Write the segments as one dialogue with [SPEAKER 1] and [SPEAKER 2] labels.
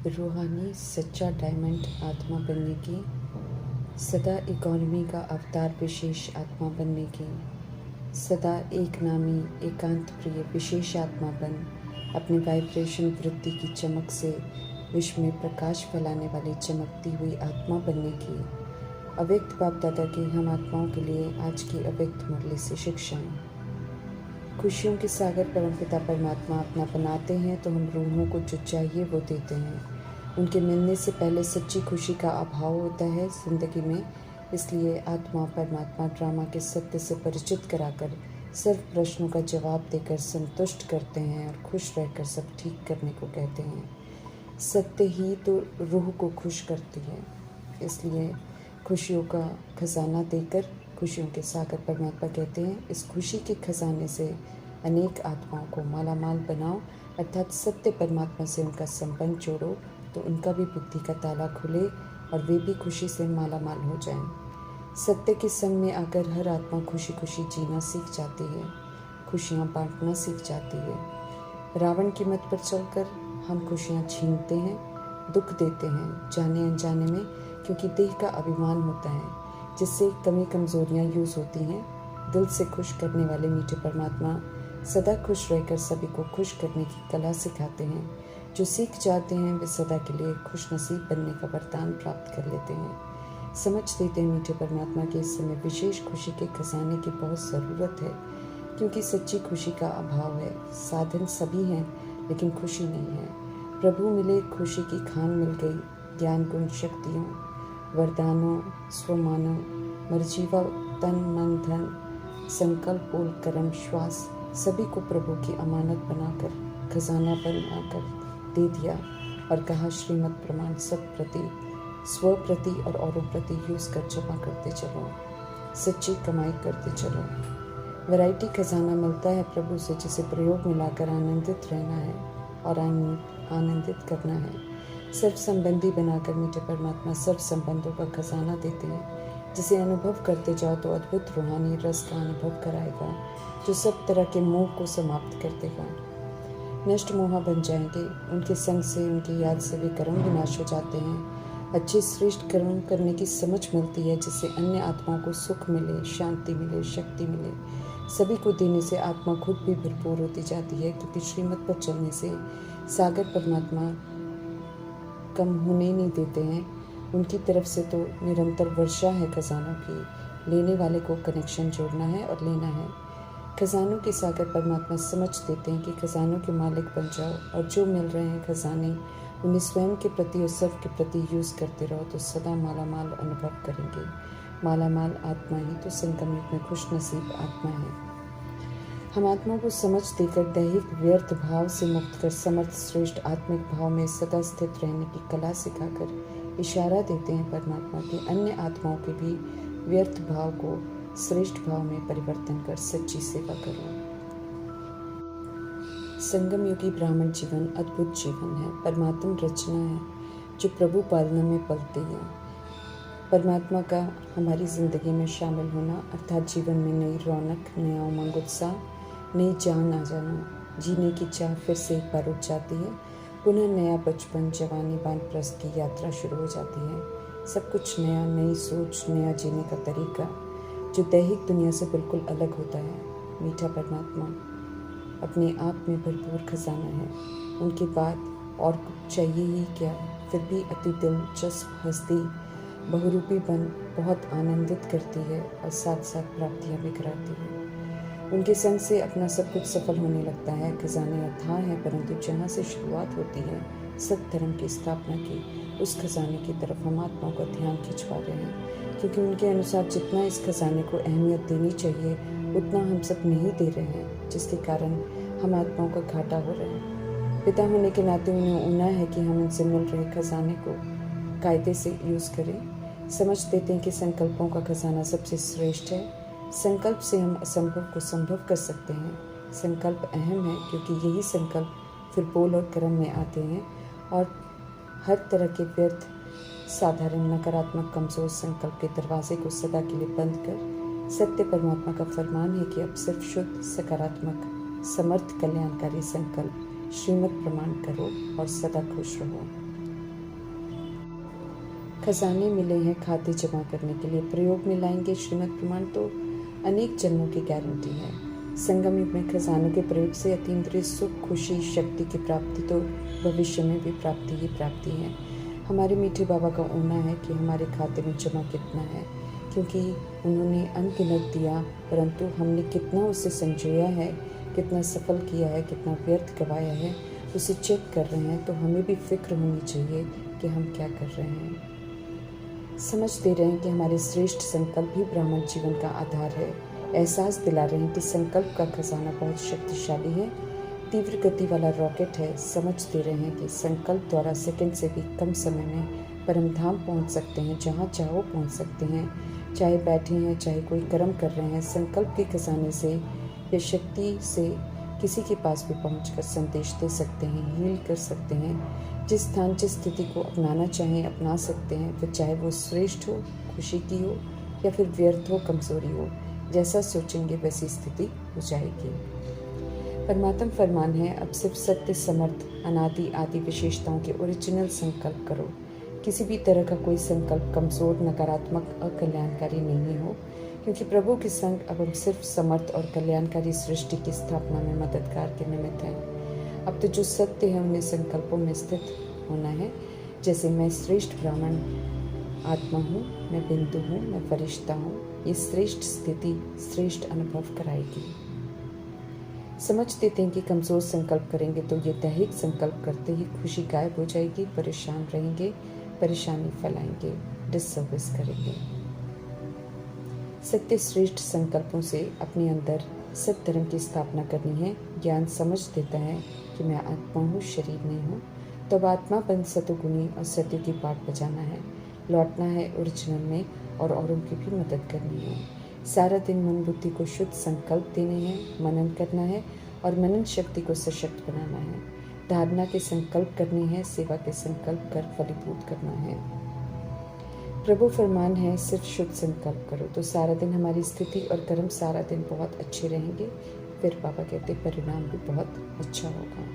[SPEAKER 1] रूहानी सच्चा डायमंड आत्मा बनने की, सदा इकॉनमी का अवतार विशेष आत्मा बनने की, सदा एक नामी एकांत प्रिय विशेष आत्मा बन अपने वाइब्रेशन वृत्ति की चमक से विश्व में प्रकाश फैलाने वाली चमकती हुई आत्मा बनने की। अव्यक्त बाप दादा की हम आत्माओं के लिए आज की अव्यक्त मुरली से शिक्षाएं। खुशियों के सागर परमपिता परमात्मा अपना बनाते हैं तो हम रूहों को जो चाहिए वो देते हैं। उनके मिलने से पहले सच्ची खुशी का अभाव होता है ज़िंदगी में, इसलिए आत्मा परमात्मा ड्रामा के सत्य से परिचित कराकर सर्व प्रश्नों का जवाब देकर संतुष्ट करते हैं और खुश रहकर सब ठीक करने को कहते हैं। सत्य ही तो रूह को खुश करती है, इसलिए खुशियों का खजाना देकर खुशियों के सागर परमात्मा कहते हैं, इस खुशी के खजाने से अनेक आत्माओं को माला माल बनाओ, अर्थात सत्य परमात्मा से उनका संबंध जोड़ो तो उनका भी बुद्धि का ताला खुले और वे भी खुशी से माला माल हो जाएं। सत्य के संग में आकर हर आत्मा खुशी खुशी जीना सीख जाती है, खुशियाँ बांटना सीख जाती है। रावण की मत पर चलकर हम खुशियाँ छीनते हैं, दुख देते हैं जाने अनजाने में, क्योंकि देह का अभिमान होता है जिससे कमी कमज़ोरियाँ यूज़ होती हैं। दिल से खुश करने वाले मीठे परमात्मा सदा खुश रहकर सभी को खुश करने की कला सिखाते हैं। जो सीख जाते हैं वे सदा के लिए खुश नसीब बनने का वरदान प्राप्त कर लेते हैं। समझ देते हैं मीठे परमात्मा के इस समय विशेष खुशी के खजाने की बहुत ज़रूरत है, क्योंकि सच्ची खुशी का अभाव है। साधन सभी हैं लेकिन खुशी नहीं है। प्रभु मिले खुशी की खान मिल गई, ज्ञान गुण शक्तियों वरदानों स्वमानों मर्जीवा तन मन धन संकल्प बोल कर्म श्वास सभी को प्रभु की अमानत बनाकर खजाना बनाकर दे दिया और कहा श्रीमद् प्रमाण सब प्रति स्व प्रति और औरों प्रति यूज़ कर जमा करते चलो, सच्ची कमाई करते चलो। वैरायटी खजाना मिलता है प्रभु से, जिसे प्रयोग में लाकर आनंदित रहना है और आनंदित करना है। सर्व संबंधी बनाकर मीठे परमात्मा सर्व संबंधों का खजाना देते हैं, जिसे अनुभव करते जाओ तो अद्भुत रूहानी रस का अनुभव कराएगा, जो सब तरह के मोह को समाप्त कर देगा। नष्ट मोह बन जाएंगे, उनके संग से उनकी याद से वे कर्म विनाश हो जाते हैं। अच्छे श्रेष्ठ कर्म करने की समझ मिलती है, जिससे अन्य आत्माओं को सुख मिले, शांति मिले, शक्ति मिले। सभी को देने से आत्मा खुद भी भरपूर होती जाती है, क्योंकि श्रीमत पर चलने से सागर परमात्मा कम होने नहीं देते हैं। उनकी तरफ से तो निरंतर वर्षा है खजानों की, लेने वाले को कनेक्शन जोड़ना है और लेना है। खजानों के सागर परमात्मा समझ देते हैं कि खजानों के मालिक बन जाओ और जो मिल रहे हैं खजाने उन्हें स्वयं के प्रति और सब के प्रति यूज़ करते रहो तो सदा माला माल अनुभव करेंगे। माला माल आत्मा ही तो संगम युग में खुश नसीब आत्मा है। हम आत्माओं को समझ देकर दैहिक व्यर्थ भाव से मुक्त कर समर्थ श्रेष्ठ आत्मिक भाव में सदा स्थित रहने की कला सिखाकर इशारा देते हैं परमात्मा के अन्य आत्माओं के भी व्यर्थ भाव को श्रेष्ठ भाव में परिवर्तन कर सच्ची सेवा करो। संगम युगी ब्राह्मण जीवन अद्भुत जीवन है, परमात्मा रचना है जो प्रभु पालना में पलती है। परमात्मा का हमारी ज़िंदगी में शामिल होना अर्थात जीवन में नई रौनक, नया उमंग उत्साह, नई जान आ जाना। जीने की चाह फिर से एक बार उठ जाती है, पुनः नया बचपन जवानी वानप्रस्थ की यात्रा शुरू हो जाती है। सब कुछ नया, नई सोच, नया जीने का तरीका जो दैहिक दुनिया से बिल्कुल अलग होता है। मीठा परमात्मा अपने आप में भरपूर खजाना है, उनके बाद और कुछ चाहिए ही क्या। फिर भी अति दिलचस्प हस्ती बहुरूपी बन बहुत आनंदित करती है और साथ साथ प्राप्तियाँ भी कराती है। उनके संग से अपना सब कुछ सफल होने लगता है। खजाने अथाह हैं, परंतु जहाँ से शुरुआत होती है सत धर्म की स्थापना की, उस खजाने की तरफ हम आत्माओं का ध्यान खिंचवा रहे हैं, क्योंकि उनके अनुसार जितना इस खजाने को अहमियत देनी चाहिए उतना हम सब नहीं दे रहे हैं, जिसके कारण हम आत्माओं का घाटा हो रहा है। पिता होने के नाते उन्हें ऊना है कि हम उनसे मिल रहे खजाने को कायदे से यूज़ करें। समझ देते हैं कि संकल्पों का खजाना सबसे श्रेष्ठ है। संकल्प से हम असंभव को संभव कर सकते हैं। संकल्प अहम है क्योंकि यही संकल्प फिर बोल और कर्म में आते हैं और हर तरह के व्यर्थ, साधारण, नकारात्मक, कमज़ोर संकल्प के दरवाजे को सदा के लिए बंद कर सत्य परमात्मा का फरमान है कि अब सिर्फ शुद्ध, सकारात्मक, समर्थ, कल्याणकारी संकल्प श्रीमद् प्रमाण करो और सदा खुश रहो। खजाने मिले हैं खाते जमा करने के लिए, प्रयोग में लाएंगे श्रीमद् प्रमाण तो अनेक जन्मों की गारंटी है। संगम युग में खजानों के प्रयोग से अतीन्द्रिय सुख, खुशी, शक्ति की प्राप्ति तो भविष्य में भी प्राप्ति ही प्राप्ति है। हमारे मीठे बाबा का होना है कि हमारे खाते में जमा कितना है, क्योंकि उन्होंने अनगिनत दिया, परंतु हमने कितना उसे संजोया है, कितना सफल किया है, कितना व्यर्थ गवाया है, उसे चेक कर रहे हैं। तो हमें भी फिक्र होनी चाहिए कि हम क्या कर रहे हैं। समझ दे रहे हैं कि हमारे श्रेष्ठ संकल्प ही ब्राह्मण जीवन का आधार है। एहसास दिला रहे हैं कि संकल्प का खजाना बहुत शक्तिशाली है, तीव्र गति वाला रॉकेट है। समझ दे रहे हैं कि संकल्प द्वारा सेकंड से भी कम समय में परम धाम पहुंच सकते हैं, जहां चाहो पहुंच सकते हैं। चाहे बैठे हैं, चाहे कोई कर्म कर रहे हैं, संकल्प के खजाने से या शक्ति से किसी के पास भी पहुंचकर संदेश दे सकते हैं, हील कर सकते हैं। जिस स्थान, जिस स्थिति को अपनाना चाहें अपना सकते हैं, फिर चाहे वो श्रेष्ठ हो, खुशी की हो, या फिर व्यर्थ हो, कमजोरी हो। जैसा सोचेंगे वैसी स्थिति हो जाएगी। परमात्मा फरमान है, अब सिर्फ सत्य, समर्थ, अनादि आदि विशेषताओं के ओरिजिनल संकल्प करो। किसी भी तरह का कोई संकल्प कमजोर, नकारात्मक, अकल्याणकारी नहीं हो, क्योंकि प्रभु के संग अब हम सिर्फ समर्थ और कल्याणकारी सृष्टि की स्थापना में मददगार के निमित्त हैं। अब तो जो सत्य है उन्हें संकल्पों में स्थित होना है। जैसे मैं श्रेष्ठ ब्राह्मण आत्मा हूँ, मैं बिंदु हूँ, मैं फरिश्ता हूँ। ये श्रेष्ठ स्थिति श्रेष्ठ अनुभव कराएगी। समझ देते हैं कि कमजोर संकल्प करेंगे तो ये दैहिक संकल्प करते ही खुशी गायब हो जाएगी, परेशान रहेंगे, परेशानी फैलाएंगे, डिससर्विस करेंगे। सत्य श्रेष्ठ संकल्पों से अपने अंदर सत्य धर्म की स्थापना करनी है। ज्ञान समझ देता है कि मैं आत्मा हूँ, शरीर नहीं हूँ। तब आत्मापन, सतोगुणी और सत्य की पाठ बजाना है, लौटना है ओरिजिनल में और औरों की भी मदद करनी है। सारा दिन मन बुद्धि को शुद्ध संकल्प देने हैं, मनन करना है और मनन शक्ति को सशक्त बनाना है। धारणा के संकल्प करने हैं, सेवा के संकल्प कर फलीभूत करना है। प्रभु फरमान है, सिर्फ शुद्ध संकल्प करो तो सारा दिन हमारी स्थिति और कर्म सारा दिन बहुत अच्छे रहेंगे। फिर बाबा कहते परिणाम भी बहुत अच्छा होगा।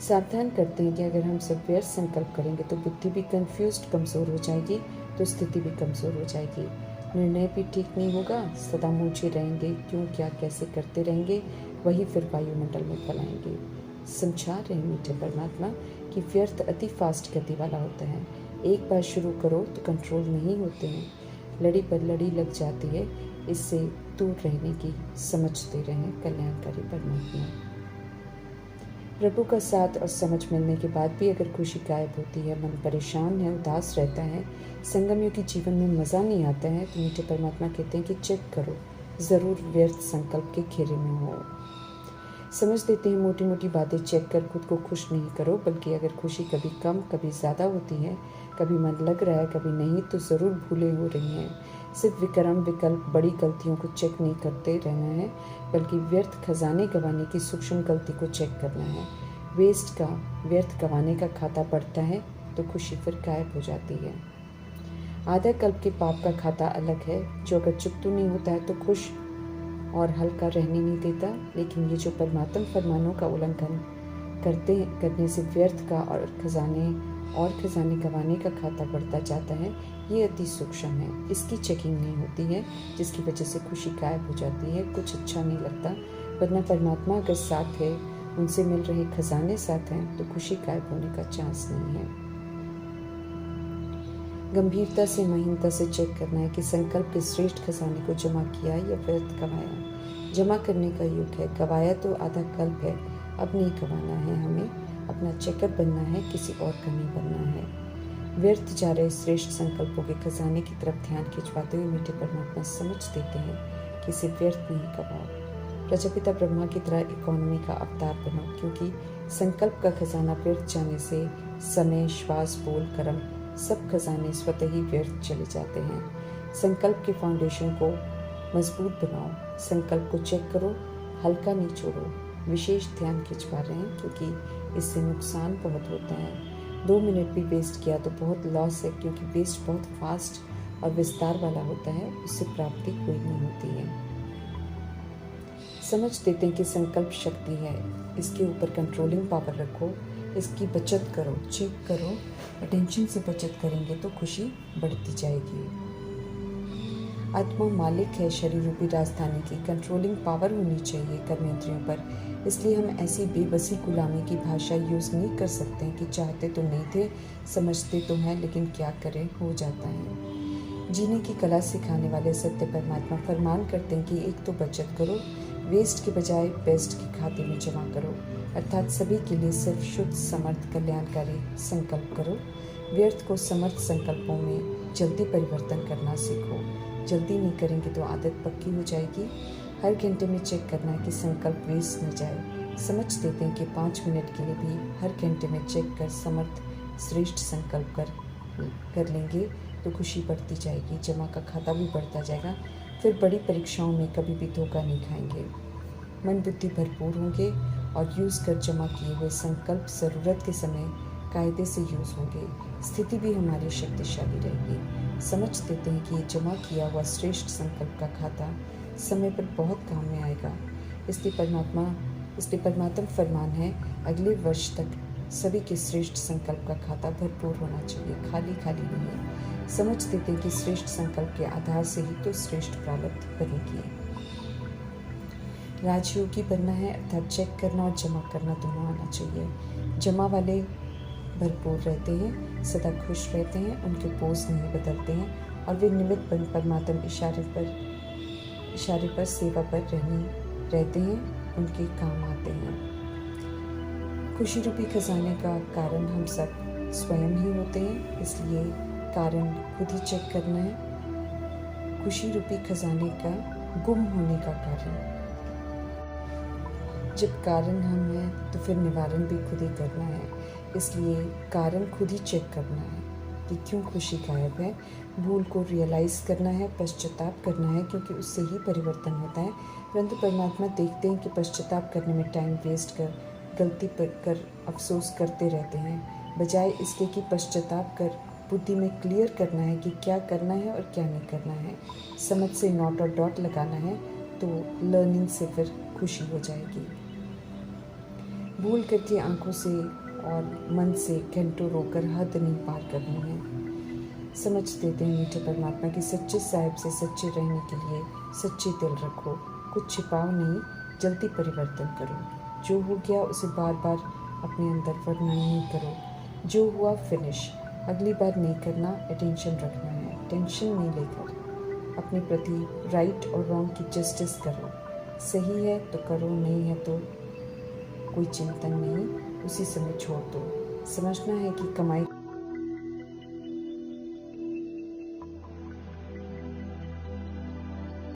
[SPEAKER 1] सावधान करते हैं कि अगर हम सब व्यर्थ संकल्प करेंगे तो बुद्धि भी कंफ्यूज्ड, कमजोर हो जाएगी, तो स्थिति भी कमजोर हो जाएगी, निर्णय भी ठीक नहीं होगा, सदा मूझे रहेंगे, क्यों क्या कैसे करते रहेंगे, वही फिर वायुमंडल में फैलाएंगे। समझा रहे मीठे परमात्मा कि व्यर्थ अति फास्ट गति वाला होता है। एक बार शुरू करो तो कंट्रोल नहीं होते हैं, लड़ी पर लड़ी लग जाती है। इससे दूर रहने की समझ दे रहे हैं कल्याणकारी परमात्मा। प्रभु का साथ और समझ मिलने के बाद भी अगर खुशी गायब होती है, मन परेशान है, उदास रहता है, संगम युगी जीवन में मज़ा नहीं आता है, तो मीठे परमात्मा कहते हैं कि चेक करो, ज़रूर व्यर्थ संकल्प के घेरे में हो। समझ देते हैं मोटी मोटी बातें चेक कर खुद को खुश नहीं करो, बल्कि अगर खुशी कभी कम कभी ज़्यादा होती है, कभी मन लग रहा है कभी नहीं, तो ज़रूर भूलें हो रही हैं। सिर्फ विक्रम विकल्प बड़ी गलतियों को चेक नहीं करते रहना है, बल्कि व्यर्थ खजाने गंवाने की सूक्ष्म गलती को चेक करना है। वेस्ट का, व्यर्थ गंवाने का खाता बढ़ता है तो खुशी फिर गायब हो जाती है। आधा कल्प के पाप का खाता अलग है, जो अगर चुकतू नहीं होता है तो खुश और हल्का रहने नहीं देता, लेकिन ये जो परमात्मा फरमानों का उल्लंघन करने से व्यर्थ का और खजाने गंवाने का खाता बढ़ता जाता है, ये अति सूक्ष्म है। इसकी चेकिंग नहीं होती है, जिसकी वजह से खुशी गायब हो जाती है, कुछ अच्छा नहीं लगता। वरना परमात्मा अगर साथ है, उनसे मिल रहे खजाने साथ हैं, तो खुशी गायब होने का चांस नहीं है। गंभीरता से, महीनता से चेक करना है कि संकल्प के श्रेष्ठ खजाने को जमा किया या व्यर्थ गंवाया। जमा करने का युग है, गंवाया तो आधा कल्प है, अब नहीं गंवाना है। हमें अपना चेकअप बनना है, किसी और का नहीं बनना है। व्यर्थ जा रहे श्रेष्ठ संकल्पों के खजाने की तरफ ध्यान खिंचवाते हुए मीठे परमात्मा समझ देते हैं कि इसे व्यर्थ नहीं गवाओ। प्रजापिता ब्रह्मा की तरह इकोनॉमी का अवतार बनो, क्योंकि संकल्प का खजाना व्यर्थ जाने से समय, श्वास, बोल, कर्म सब खजाने स्वतः ही व्यर्थ चले जाते हैं। संकल्प के फाउंडेशन को मजबूत बनाओ, संकल्प को चेक करो, हल्का नहीं छोड़ो। विशेष ध्यान खिंचवा रहे हैं क्योंकि इससे नुकसान बहुत होता है। 2 मिनट भी वेस्ट किया तो बहुत लॉस है, क्योंकि वेस्ट बहुत फास्ट और विस्तार वाला होता है, उससे प्राप्ति कोई नहीं होती है। समझ देते हैं कि संकल्प शक्ति है, इसके ऊपर कंट्रोलिंग पावर रखो। इसकी बचत करो, चेक करो। अटेंशन से बचत करेंगे तो खुशी बढ़ती जाएगी। आत्मा मालिक है शरीर रूपी राजधानी की। कंट्रोलिंग पावर होनी चाहिए कर्मेंद्रियों पर। इसलिए हम ऐसी बेबसी गुलामी की भाषा यूज़ नहीं कर सकते हैं कि चाहते तो नहीं थे, समझते तो हैं, लेकिन क्या करें, हो जाता है। जीने की कला सिखाने वाले सत्य परमात्मा फरमान करते हैं कि एक तो बचत करो, वेस्ट के बजाय बेस्ट के खाते में जमा करो, अर्थात सभी के लिए सिर्फ शुद्ध समर्थ कल्याणकारी संकल्प करो। व्यर्थ को समर्थ संकल्पों में जल्दी परिवर्तन करना सीखो। जल्दी नहीं करेंगे तो आदत पक्की हो जाएगी। हर घंटे में चेक करना है कि संकल्प वेस्ट न जाए। समझ देते हैं कि 5 मिनट के लिए भी हर घंटे में चेक कर समर्थ श्रेष्ठ संकल्प कर लेंगे तो खुशी बढ़ती जाएगी, जमा का खाता भी बढ़ता जाएगा। फिर बड़ी परीक्षाओं में कभी भी धोखा नहीं खाएंगे। मन बुद्धि भरपूर होंगे और यूज़ कर जमा किए हुए संकल्प ज़रूरत के समय कायदे से यूज़ होंगे। स्थिति भी हमारी शक्तिशाली रहेगी। समझ देते हैं कि ये जमा किया हुआ श्रेष्ठ संकल्प का खाता समय पर बहुत काम में आएगा। इसलिए परमात्मा फरमान है, अगले वर्ष तक सभी के श्रेष्ठ संकल्प का खाता भरपूर होना चाहिए, खाली खाली नहीं। समझ देते हैं कि श्रेष्ठ संकल्प के आधार से ही तो श्रेष्ठ प्रारब्ध बनेगी। राजयोगी बनना है अर्थात चेक करना और जमा करना दोनों आना चाहिए। जमा वाले भरपूर रहते हैं, सदा खुश रहते हैं, उनके पोज नहीं बदलते हैं और वे निमित्त बन परमात्मा इशारे पर सेवा पर रहते हैं, उनके काम आते हैं। खुशी रूपी खजाने का कारण हम सब स्वयं ही होते हैं, इसलिए कारण खुद ही चेक करना है। खुशी रूपी खजाने का गुम होने का कारण, जब कारण हम हैं तो फिर निवारण भी खुद ही करना है। इसलिए कारण खुद ही चेक करना है कि क्यों खुशी गायब है। भूल को रियलाइज़ करना है, पश्चाताप करना है, क्योंकि उससे ही परिवर्तन होता है। परंतु परमात्मा देखते हैं कि पश्चाताप करने में टाइम वेस्ट कर गलती कर अफसोस करते रहते हैं, बजाय इसके कि पश्चाताप कर बुद्धि में क्लियर करना है कि क्या करना है और क्या नहीं करना है। समझ से नॉट और डॉट लगाना है तो लर्निंग से फिर खुशी हो जाएगी। भूल करके आंखों से और मन से घंटों रोकर हद नहीं पार करनी है। समझ देते हैं मीठे परमात्मा की सच्चे साहिब से सच्चे रहने के लिए सच्चे दिल रखो, कुछ छिपाओ नहीं, जल्दी परिवर्तन करो। जो हो गया उसे बार बार अपने अंदर वर्णन नहीं करो। जो हुआ फिनिश, अगली बार नहीं करना, अटेंशन रखना है। टेंशन नहीं लेकर अपने प्रति राइट और रॉन्ग की जस्टिस करो। सही है तो करो, नहीं है तो कोई चिंतन नहीं, उसी समय छोड़ दो। समझना है कि कमाई